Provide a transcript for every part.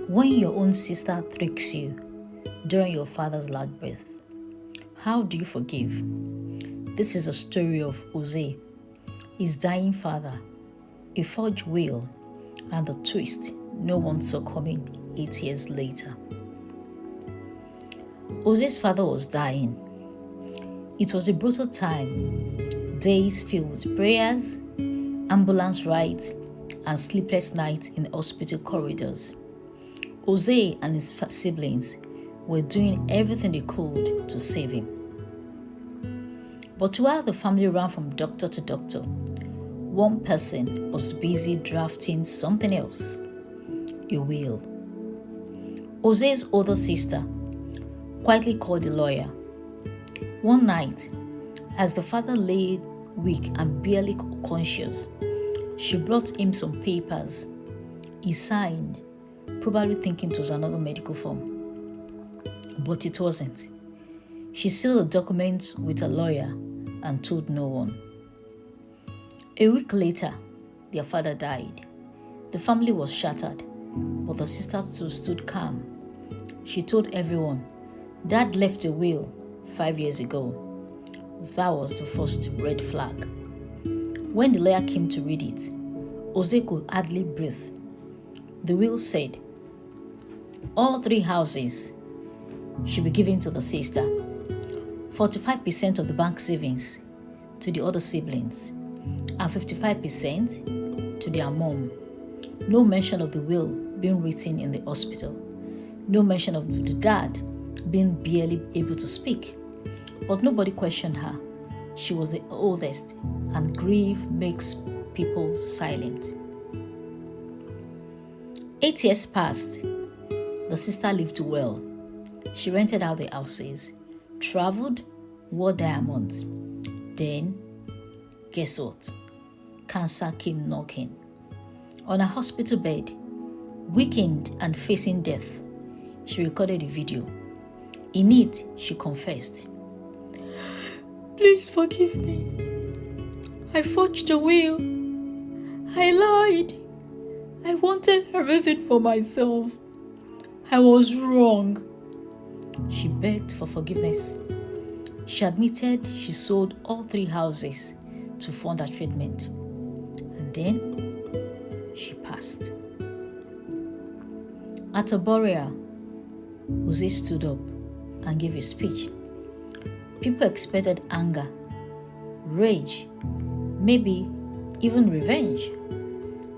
When your own sister tricks you during your father's last breath, how do you forgive? This is a story of Jose, his dying father, a forged will, and the twist no one saw coming 8 years later. Jose's father was dying. It was a brutal time, days filled with prayers, ambulance rides, and sleepless nights in hospital corridors. Jose and his siblings were doing everything they could to save him. But while the family ran from doctor to doctor, one person was busy drafting something else, a will. Jose's older sister quietly called the lawyer. One night, as the father lay weak and barely conscious, she brought him some papers. He signed, probably thinking it was another medical form. But it wasn't. She sealed the documents with a lawyer and told no one. A week later, their father died. The family was shattered, but the sister too stood calm. She told everyone, "Dad left a will 5 years ago." That was the first red flag. When the lawyer came to read it, Jose could hardly breathe. The will said, all 3 houses should be given to the sister, 45% of the bank savings to the other siblings, and 55% to their mom. No mention of the will being written in the hospital. No mention of the dad being barely able to speak. But nobody questioned her. She was the oldest, and grief makes people silent. 8 years passed. The sister lived well. She rented out the houses, traveled, wore diamonds. Then, guess what? Cancer came knocking. On a hospital bed, weakened and facing death, she recorded a video. In it, she confessed, "Please forgive me. I forged a will. I lied. I wanted everything for myself. I was wrong." She begged for forgiveness. She admitted she sold all 3 houses to fund her treatment. And then she passed. At a burial, Jose stood up and gave a speech. People expected anger, rage, maybe even revenge.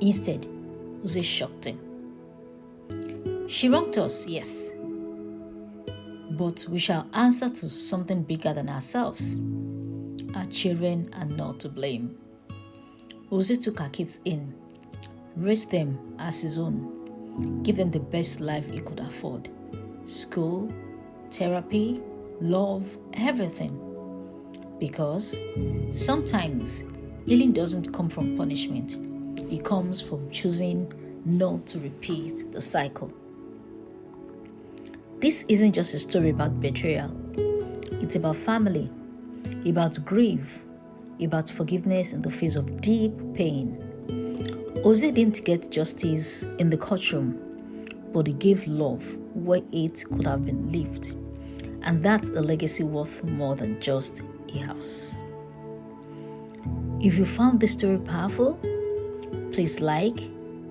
Instead, Jose shocked them. "She wronged us, yes, but we shall answer to something bigger than ourselves. Our children are not to blame." Jose took her kids in, raised them as his own, gave them the best life he could afford. School, therapy, love, everything. Because sometimes healing doesn't come from punishment. It comes from choosing not to repeat the cycle. This isn't just a story about betrayal. It's about family, about grief, about forgiveness in the face of deep pain. Jose didn't get justice in the courtroom, but he gave love where it could have been lived. And that's a legacy worth more than just a house. If you found this story powerful, please like,